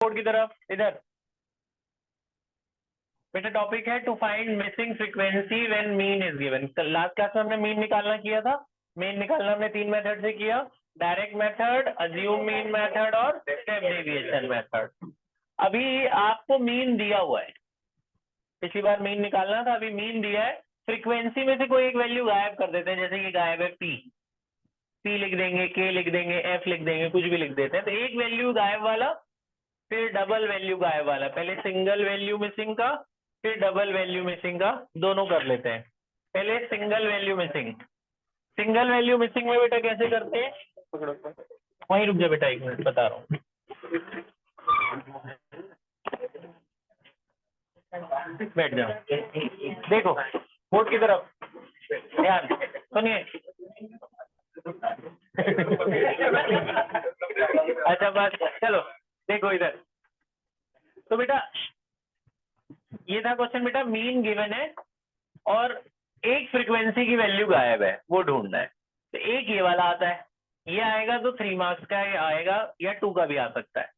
Board की तरफ इधर बेटा टॉपिक है to find missing frequency when mean is given. Last class में हमने मीन निकालना किया था। मीन निकालना हमने 3 मेथड से किया, direct method, assume mean method और स्टेप डेविएशन मेथड। अभी आपको मीन दिया हुआ है, पिछली बार मीन निकालना था, अभी मीन दिया है। फ्रीक्वेंसी में से कोई एक वैल्यू गायब कर देते हैं, जैसे कि गायब है पी लिख देंगे, के लिख देंगे, एफ लिख देंगे, कुछ भी लिख देते हैं। तो एक वैल्यू गायब वाला, फिर डबल वैल्यू गायब वाला, पहले सिंगल वैल्यू मिसिंग का फिर डबल वैल्यू मिसिंग का, दोनों कर लेते हैं। पहले single value missing. Single value missing में बेटा कैसे करते हैं, वहीं रुक जा बेटा, 1 मिनट बता रहा हूँ। बैठ जाओ, देखो बोर्ड की तरफ ध्यान, सुनिए। अच्छा बस चलो देखो इधर। तो बेटा ये था क्वेश्चन, बेटा मीन गिवन है और एक फ्रीक्वेंसी की वैल्यू गायब है, वो ढूंढना है। तो एक ये वाला आता है, ये आएगा तो 3 मार्क्स का ये आएगा, या 2 का भी आ सकता है।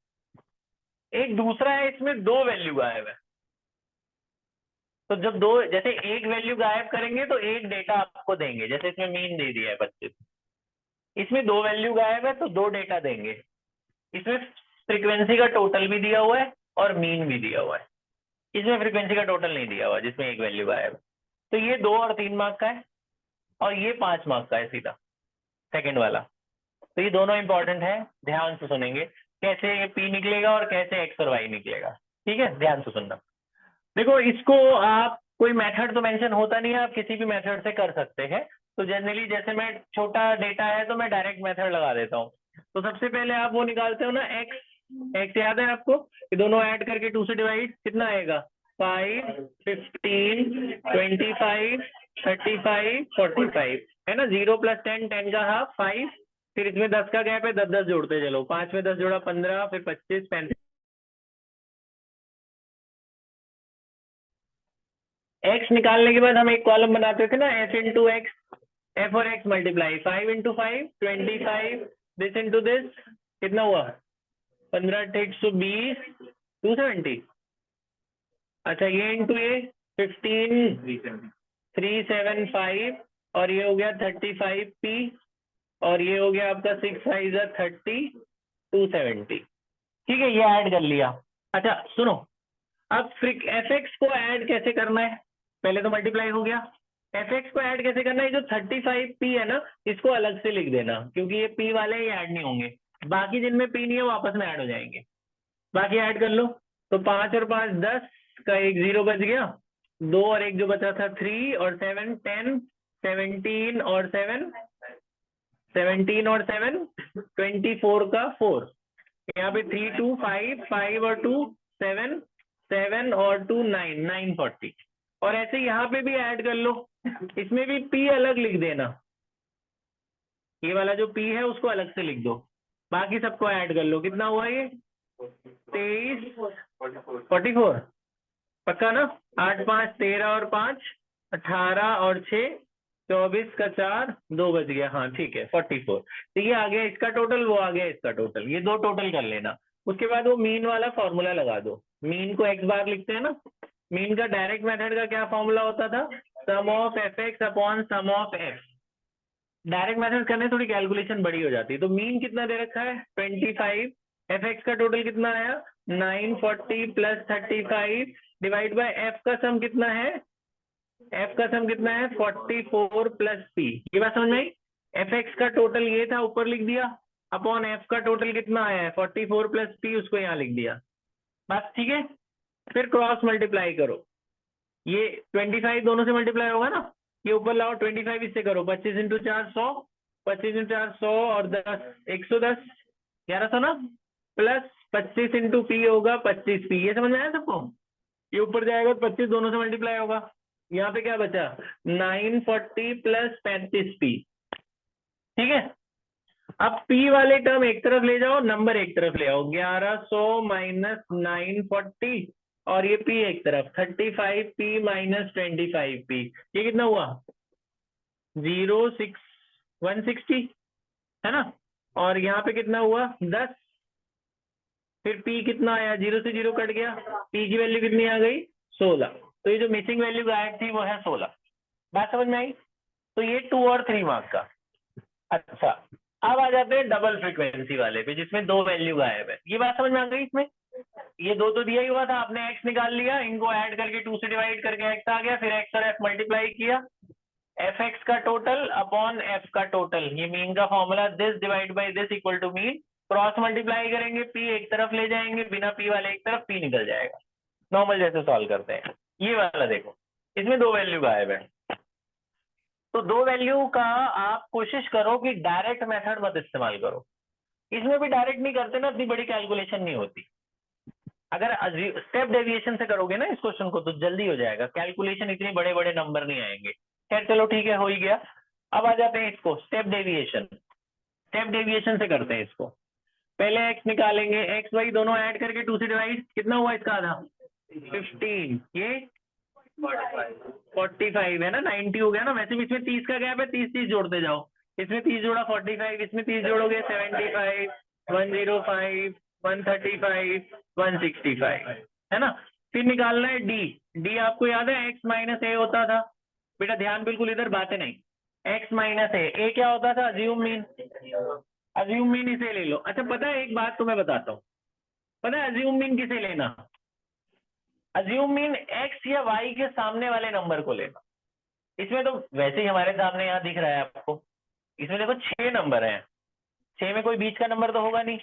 एक दूसरा है, इसमें 2 वैल्यू गायब है। तो जब 2, जैसे एक वैल्यू गायब करेंगे तो एक डेटा आपको देंगे, जैसे इसमें मीन दे दिया है 25, इसमें 2 वैल्यू गायब है तो 2 डेटा देंगे। इसमें फ्रीक्वेंसी का टोटल भी दिया हुआ है और मीन भी दिया हुआ है। इसमें फ्रीक्वेंसी का टोटल नहीं दिया हुआ, जिसमें एक वैल्यू गायब है। तो ये 2 और 3 मार्क का है और ये 5 मार्क का है सीधा, सेकंड वाला। तो ये दोनों इंपॉर्टेंट है, ध्यान से सुनेंगे कैसे पी निकलेगा और कैसे एक्स और वाई निकलेगा। ठीक है, ध्यान से सुनना। देखो इसको आप, कोई मेथड तो मेंशन होता नहीं है, आप किसी भी मेथड से कर सकते हैं। तो जनरली जैसे मैं छोटा डेटा है तो मैं डायरेक्ट मेथड लगा देता हूँ। तो सबसे पहले आप वो निकालते हो ना, एक्स याद है आपको, ये दोनों ऐड करके 2 से डिवाइड कितना आएगा, 5, 15, 25, 35, 45 है ना। 0 + 10, 10 का हाफ 5, फिर इसमें 10 का गैप है, 10 10 जोड़ते चलो, 5 में 10 जोड़ा 15, फिर 25, 35। एक्स निकालने के बाद हम एक कॉलम बनाते थे ना, एफ इंटू एक्स, एफ और x multiply 5 × 5 25, this into this कितना हुआ, 15 120, 270। अच्छा ये इंटू ये 15 375 और ये हो गया 35 पी और ये हो गया आपका 6 5 30 270। ठीक है, ये ऐड कर लिया। अच्छा सुनो, अब एफ एक्स को ऐड कैसे करना है, पहले तो मल्टीप्लाई हो गया। एफ एक्स को ऐड कैसे करना है, जो 35 पी है ना, इसको अलग से लिख देना, क्योंकि ये पी वाले ये ऐड नहीं होंगे, बाकी जिनमें पी नहीं है वो आपस में ऐड हो जाएंगे। बाकी ऐड कर लो। तो 5 और 5 10 का एक 0 बच गया, 2 और 1 जो बचा था 3 और 7 10, 17 और 7 17 और 7 24 का 4, यहाँ पे 3 2 5 5 और 2 7 7 और 2 9 940। और ऐसे यहाँ पे भी ऐड कर लो, इसमें भी पी अलग लिख देना, ये वाला जो पी है उसको अलग से लिख दो, बाकी सबको ऐड कर लो। कितना हुआ ये 23 44, पक्का ना। 8 5 13 और 5 18 और 6 24 का 4 2 बच गया, हाँ ठीक है 44। तो ये आ गया इसका टोटल, वो आ गया इसका टोटल, ये 2 टोटल कर लेना। उसके बाद वो मीन वाला फॉर्मूला लगा दो, मीन को x बार लिखते हैं ना। मीन का डायरेक्ट मेथड का क्या फॉर्मूला होता था, sum of f x upon sum of f. Direct method करने थोड़ी कैलकुलेशन बड़ी हो जाती है। तो मीन कितना दे रखा है 25, एफ एक्स का टोटल कितना आया 940 + 35 डिवाइड बाय एफ का सम कितना है, एफ का सम कितना है 44 + पी। ये बात समझ में आई। एफ एक्स का टोटल ये था, ऊपर लिख दिया, अपॉन एफ का टोटल कितना आया है 44 + पी, उसको यहाँ लिख दिया, बस ठीक है। फिर क्रॉस मल्टीप्लाई करो, ये 25 दोनों से मल्टीप्लाई होगा ना, ये ऊपर लाओ 25 इससे करो, 25 × 4 100, 25 × 4 100 और 10 110 1100 ना, प्लस 25 × पी होगा 25 पी। ये समझ में आया सबको, ये ऊपर जाएगा तो 25 दोनों से मल्टीप्लाई होगा, यहाँ पे क्या बचा 940 + 35 पी। ठीक है, अब पी वाले टर्म एक तरफ ले जाओ, नंबर एक तरफ ले आओ, 1100 - 940 और ये पी एक तरफ 35 पी - 25 पी। ये कितना हुआ 160 है ना, और यहाँ पे कितना हुआ 10 फिर p कितना आया, 0 से 0 कट गया, p की वैल्यू कितनी आ गई 16। तो ये जो मिसिंग वैल्यू गायब थी वो है 16। बात समझ में आई? तो ये 2 और 3 मार्क्स का। अच्छा, अब आ जाते हैं डबल फ्रीक्वेंसी वाले पे जिसमें 2 वैल्यू गायब है। ये बात समझ में आ गई? इसमें ये 2 तो दिया ही हुआ था, आपने x निकाल लिया, इनको ऐड करके 2 से डिवाइड करके x आ गया, फिर x और f मल्टीप्लाई किया, fx का टोटल अपॉन f का टोटल, ये मीन का formula, this divide by this equal to mean, cross multiply करेंगे, p एक तरफ ले जाएंगे, बिना p वाले एक तरफ p निकल जाएगा। नॉर्मल जैसे सॉल्व करते हैं। ये वाला देखो, इसमें 2 वैल्यू गायब है। तो 2 वैल्यू का आप कोशिश करो कि डायरेक्ट मेथड मत इस्तेमाल करो। इसमें भी डायरेक्ट नहीं करते ना, इतनी बड़ी कैलकुलेशन नहीं होती। अगर स्टेप डेविएशन से करोगे ना इस क्वेश्चन को तो जल्दी हो जाएगा, कैलकुलेशन इतने बड़े बड़े नंबर नहीं आएंगे। खैर चलो ठीक है, हो ही गया। अब आ जाते हैं इसको स्टेप डेविएशन। स्टेप डेविएशन से करते हैं इसको। पहले x निकालेंगे, x y दोनों ऐड करके 2 से डिवाइड, कितना हुआ इसका आधा 15, ये 45 है ना, 90 हो गया ना। वैसे भी इसमें 30 का गैप है, 30 जोड़ते जाओ, इसमें 30 जोड़ा 45, इसमें 30 जोड़ोगे 75, 105, 135, 165, है ना। फिर निकालना है d। d आपको याद है x माइनस ए होता था बेटा, ध्यान बिल्कुल इधर, बातें नहीं। x माइनस ए क्या होता था, अज्यूम मीन। अज्यूम मीन इसे ले लो। अच्छा पता है, एक बात तुम्हें बताता हूँ, पता है अज्यूम मीन किसे लेना? अज्यूम मीन x या y के सामने वाले नंबर को लेना। इसमें तो वैसे ही हमारे सामने यहाँ दिख रहा है आपको, इसमें देखो 6 नंबर हैं, 6 में कोई बीच का नंबर तो होगा नहीं,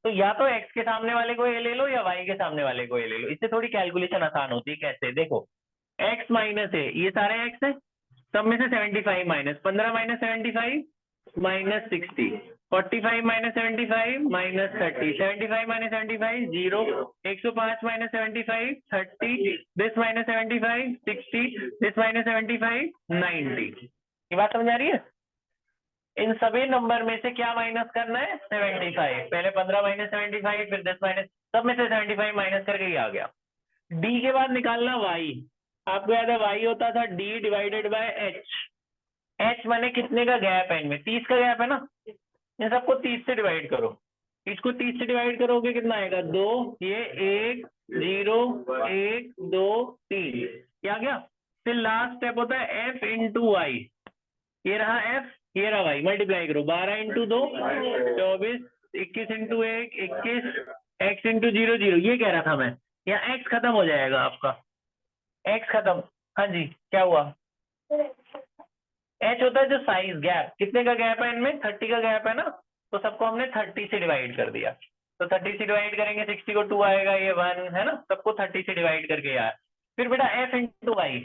तो या तो x के सामने वाले को ये ले लो या y के सामने वाले को ये ले लो। इससे थोड़ी कैलकुलेशन आसान होती है। कैसे देखो, x माइनस है, ये सारे x है, सब में से 75 minus 15 minus 75 minus 60, 45 minus 75 minus 30, 75 minus 75 0, 105 minus 75 30, this minus 75 60, this minus 75 90। ये बात समझ आ रही है? इन सभी नंबर में से क्या माइनस करना है, 75। पहले 15 माइनस 75, फिर 10 माइनस, सब में से 75 माइनस करके ये आ गया। डी के बाद निकालना y। आपको याद है y होता था d divided by h। h माने कितने का गैप है इनमें, 30 का गैप है ना। इन सबको 30 से डिवाइड करो, इसको 30 से डिवाइड करोगे कितना आएगा 2, ये 1 0 1 2 3, ये आ गया। फिर लास्ट स्टेप होता है f इंटू वाई। ये रहा f, ये रहा y, मल्टीप्लाई करो, 12 इंटू 2 24, 21 इंटू 1 21, x इंटू 0 0। ये कह रहा था मैं, यहाँ x खत्म हो जाएगा आपका, x खत्म। हाँ जी क्या हुआ? h होता है जो साइज, गैप, कितने का गैप है इनमें, 30 का गैप है ना, तो सबको हमने 30 से डिवाइड कर दिया। तो 30 से डिवाइड करेंगे, 60 को 2 आएगा, ये 1 है ना, सबको 30 से डिवाइड करके यार। फिर बेटा f इंटू वाई,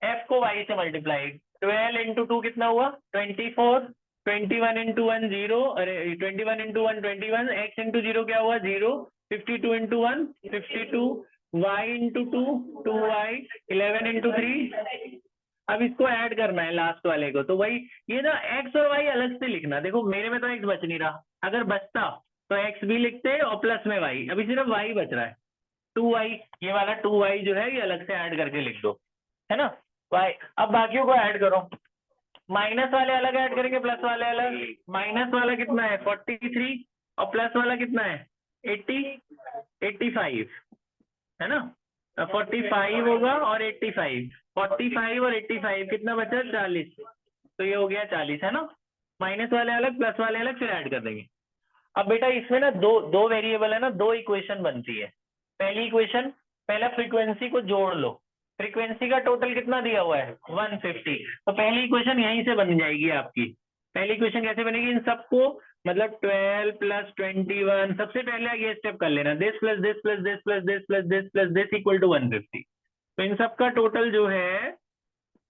f को y से मल्टीप्लाई, 12 इंटू 2 कितना हुआ 24, 21 इंटू 1 0, अरे 21 इंटू 1 21, x इंटू 0 क्या हुआ 0, 52 into 1 52, y into 2 2y, 11 into 3। अब इसको ऐड करना है लास्ट वाले को, तो वही ये ना x और y अलग से लिखना। देखो मेरे में तो x बच नहीं रहा, अगर बचता तो x भी लिखते और प्लस में y, अभी सिर्फ y बच रहा है 2y। ये वाला 2y जो है ये अलग से ऐड करके लिख दो, है ना y। अब बाकियों को ऐड करो, माइनस वाले अलग ऐड करेंगे, प्लस वाले अलग। माइनस वाला कितना है 43 और प्लस वाला कितना है 80 85, है ना। 45 होगा और 85, 45 और 85 कितना बचा 40, तो ये हो गया 40, है ना। माइनस वाले अलग प्लस वाले अलग, फिर ऐड कर देंगे। अब बेटा इसमें ना दो वेरिएबल है ना, 2 इक्वेशन बनती है। पहली इक्वेशन, पहला फ्रीक्वेंसी को जोड़ लो, फ्रीक्वेंसी का टोटल कितना दिया हुआ है 150, तो पहली इक्वेशन यहीं से बन जाएगी आपकी। पहली इक्वेशन कैसे बनेगी, इन सबको मतलब 12 प्लस 21, सबसे पहले ये स्टेप कर लेना, this plus this plus this plus this plus this plus this equal to 150। तो इन सबका टोटल जो है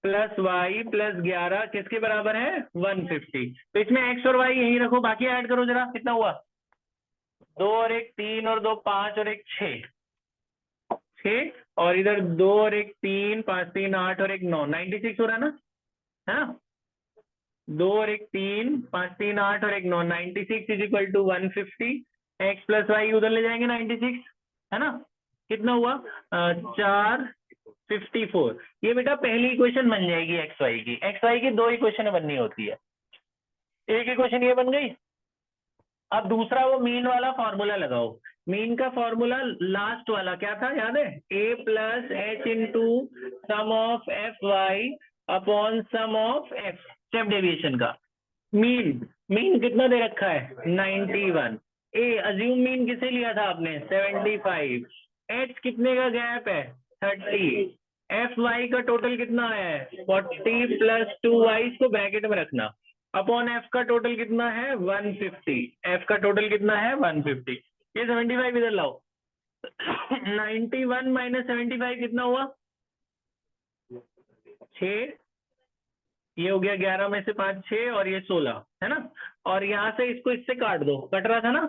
प्लस वाई प्लस 11 किसके बराबर है 150। तो इसमें x और y यही रखो, बाकी ऐड करो जरा, कितना हुआ 2 और 1 3 और 2 5 और 1 6, और इधर 2 और 1 3 5 3 8 और 1 9, 96 हो रहा ना, है ना। 2 और 1 3 5 3 8 और 1 9, 96 is equal to 150। x plus y उधर ले जाएंगे 96, है ना। कितना हुआ 4 54। ये बेटा पहली इक्वेशन बन जाएगी एक्स वाई की। एक्स वाई की 2 इक्वेशन बननी होती है, एक इक्वेशन ये बन गई, अब दूसरा वो मीन वाला फॉर्मूला लगाओ। मीन का फॉर्मूला लास्ट वाला क्या था, याद है? A plus h into sum of f y upon sum of f, step deviation का मीन। मीन कितना दे रखा है? 91। ए अज्यूम मीन किसे लिया था आपने? 75। एच कितने का गैप है? 30। एफ वाई का टोटल कितना आया है? 40 प्लस 2y, इसको ब्रैकेट में रखना, अपॉन एफ का टोटल कितना है? 150। एफ का टोटल कितना है? 150। ये 75 इधर लाओ। 91 माइनस 75 कितना हुआ? 6। ये हो गया 11 में से 5 6, और ये 16 है ना। और यहाँ से इसको इससे काट दो, कट रहा था ना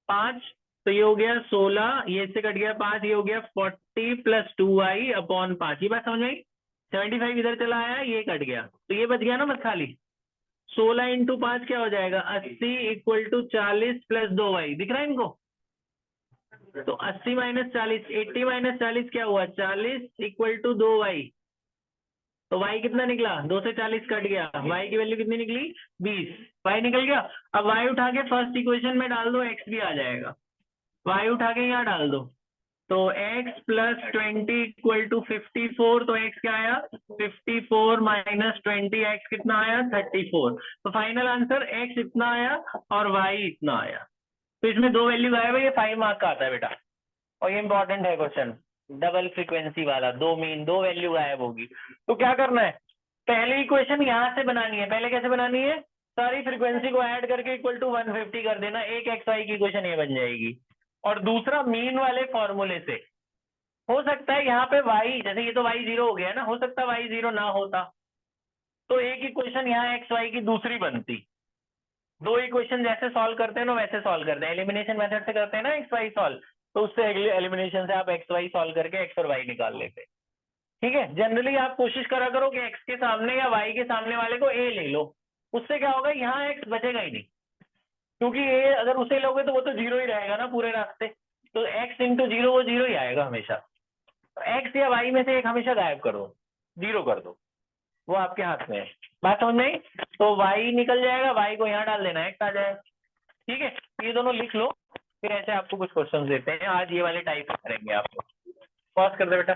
5, तो ये हो गया 16, ये इससे कट गया 5, ये हो गया 40 प्लस 2y अपॉन 5। ये बात समझ में आई? 75 इधर चला आया, ये कट गया, तो ये बच गया ना बस खाली। 16 इंटू 5 क्या हो जाएगा? 80 इक्वल टू 40 प्लस 2y, दिख रहा है इनको? तो 80 माइनस 40, 80 माइनस 40 क्या हुआ? 40 इक्वल टू 2y। तो y कितना निकला? 2 से 40 कट गया, y की वैल्यू कितनी निकली? 20। y निकल गया। अब y उठा के फर्स्ट इक्वेशन में डाल दो, x भी आ जाएगा। y उठा के यहाँ डाल दो, तो x प्लस 20 इक्वल टू 54, तो x क्या आया? 54 माइनस 20, x कितना आया? 34। तो फाइनल आंसर x इतना आया और y इतना आया। तो इसमें दो वैल्यू गायब है, ये 5 मार्क का आता है बेटा, और ये इंपॉर्टेंट है क्वेश्चन, डबल फ्रीक्वेंसी वाला, दो मीन, दो वैल्यू गायब होगी। तो क्या करना है? पहली इक्वेशन यहां से बनानी है। पहले कैसे बनानी है? सारी फ्रीक्वेंसी को ऐड करके इक्वल टू 150 कर देना, एक एक्स वाई की इक्वेशन ये बन जाएगी। और दूसरा मीन वाले फॉर्मूले से, हो सकता है यहाँ पे y, जैसे ये तो y 0 हो गया ना, हो सकता है y 0 ना होता, तो एक इक्वेशन यहाँ एक्स वाई की दूसरी बनती। दो इक्वेशन जैसे सॉल्व करते हैं ना वैसे सॉल्व करते हैं, एलिमिनेशन मेथड से करते हैं ना एक्स वाई सॉल्व, तो उससे एलिमिनेशन से आप एक्स वाई सॉल्व करके एक्स और वाई निकाल लेते हैं। ठीक है, जनरली आप कोशिश करा करो कि एक्स के सामने या वाई के सामने वाले को ए ले लो, उससे क्या होगा, यहाँ एक्स बचेगा ही नहीं, क्योंकि ए अगर उसे लोगे तो वो तो जीरो ही रहेगा ना पूरे रास्ते, तो एक्स इंटू जीरो वो जीरो ही आएगा हमेशा। तो एक्स या वाई में से एक हमेशा गायब कर दो, जीरो कर दो, वो आपके हाथ में है। बात समझ में आई? तो y निकल जाएगा, y को यहाँ डाल देना, x आ जाएगा। ठीक है, ये दोनों लिख लो, फिर ऐसे आपको कुछ क्वेश्चन देते हैं, आज ये वाले टाइप करेंगे आपको। पॉज कर दो बेटा।